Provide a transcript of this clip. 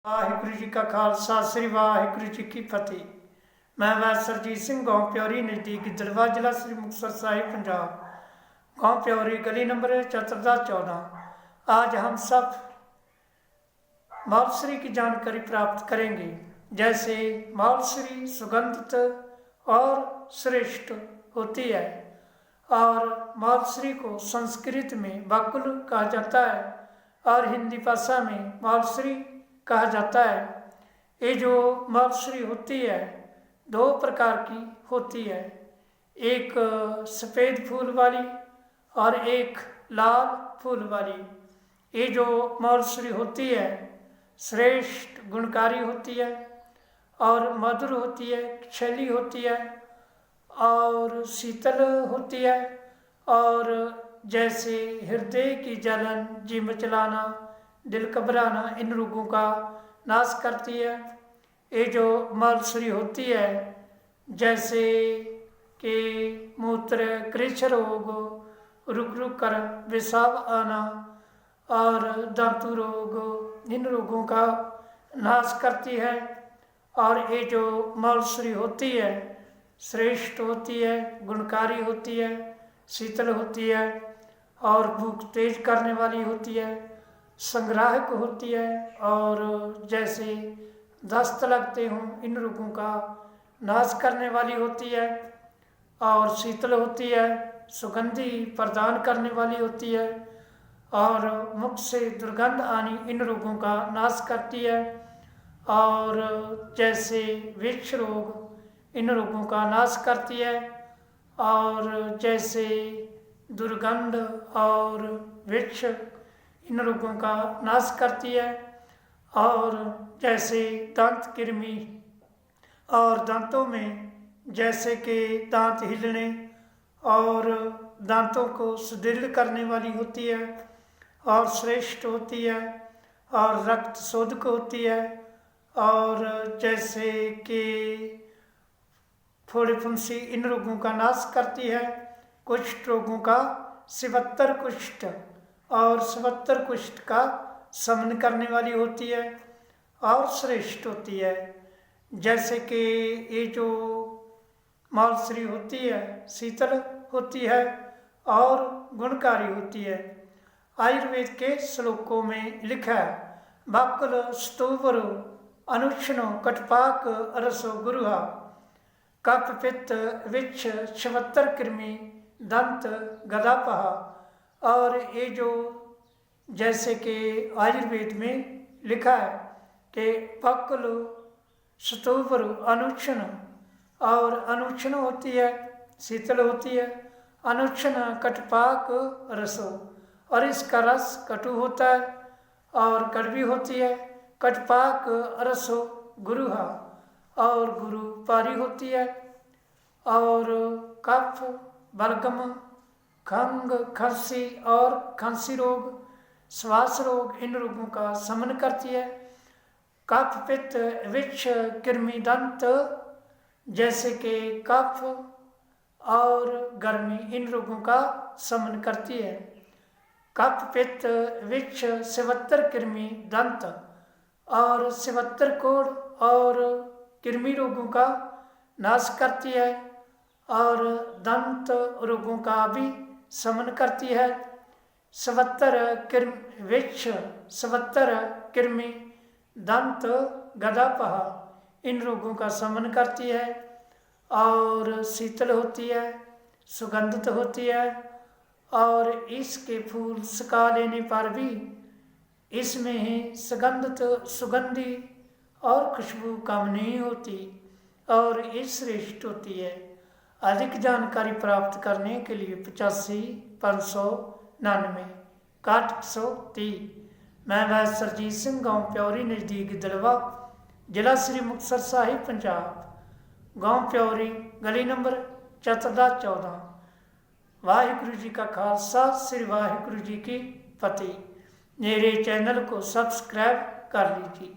वाहिगुरु जी का खालसा श्री वाहिगुरु जी की फतेह। मैं वैद सरजीत सिंह गाँव प्योरी नज़दीक गिद्दड़वा जिला श्री मुक्तसर साहिब पंजाब। गाँव प्योरी गली नंबर 14। आज हम सब मालश्री की जानकारी प्राप्त करेंगे। जैसे मालश्री सुगंधित और श्रेष्ठ होती है और मालश्री को संस्कृत में बकुल कहा जाता है और हिंदी भाषा में मालश्री कहा जाता है। ये जो मालश्री होती है दो प्रकार की होती है, एक सफ़ेद फूल वाली और एक लाल फूल वाली। ये जो मालश्री होती है श्रेष्ठ गुणकारी होती है और मधुर होती है, शैली होती है और शीतल होती है और जैसे हृदय की जलन, जी मचलाना, दिल घबराना, इन रोगों का नाश करती है। ये जो मालश्री होती है जैसे कि मूत्र कृछ रोग, रुक रुक कर पेशाब आना और दांतु रोग, इन रोगों का नाश करती है। और ये जो मालश्री होती है श्रेष्ठ होती है, गुणकारी होती है, शीतल होती है और भूख तेज करने वाली होती है, संग्राहक होती है और जैसे दस्त लगते हों इन रोगों का नाश करने वाली होती है और शीतल होती है, सुगंधि प्रदान करने वाली होती है और मुख से दुर्गंध आनी इन रोगों का नाश करती है और जैसे वृक्ष रोग इन रोगों का नाश करती है और जैसे दुर्गंध और वृक्ष इन रोगों का नाश करती है और जैसे दांत कृमि और दांतों में जैसे कि दांत हिलने और दांतों को सुदृढ़ करने वाली होती है और श्रेष्ठ होती है और रक्त शोधक होती है और जैसे कि फोड़े फुंसी इन रोगों का नाश करती है। कुष्ठ रोगों का 77 कुष्ठ और 77 कुष्ठ का शमन करने वाली होती है और श्रेष्ठ होती है। जैसे कि ये जो मालश्री होती है शीतल होती है और गुणकारी होती है। आयुर्वेद के श्लोकों में लिखा है बकुल स्तूवरो अनुक्षणो कटपाक रसो गुरुहा कफ पित्त विच्छ 76 कृमि दंत गदापहा। और ये जो जैसे कि आयुर्वेद में लिखा है कि बकुल स्तूवर अनुक्षण और अनुक्षण होती है शीतल होती है, अनुक्षण कटपाक रसो और इसका रस कटु होता है और कड़वी होती है। कटपाक रसो गुरुहा और गुरु पारी होती है और कफ बलगम खंग खांसी और खांसी रोग, श्वास रोग इन रोगों का शमन करती है। कफ पित्त विच्छ कृमि दंत जैसे कि कफ और गर्मी इन रोगों का शमन करती है। कफ पित्त विच्छ 77 कृमि दंत और 77 कोढ़ और कृमि रोगों का नाश करती है और दंत रोगों का भी शमन करती है। 77 विच्छ 77 कृमि दंत गदापहा इन रोगों का शमन करती है और शीतल होती है, सुगंधित होती है और इसके फूल सुखा लेने पर भी इसमें ही सुगंधी और खुशबू कम नहीं होती और ये श्रेष्ठ होती है। अधिक जानकारी प्राप्त करने के लिए 85 599 6130। मैं वैद सरजीत सिंह गाँव प्योरी नज़दीक गिद्दड़वा जिला श्री मुक्तसर साहिब पंजाब। गाँव प्योरी गली नंबर 14। वाहिगुरु जी का खालसा श्री वाहिगुरु जी की फतेह। मेरे चैनल को सब्सक्राइब कर लीजिए।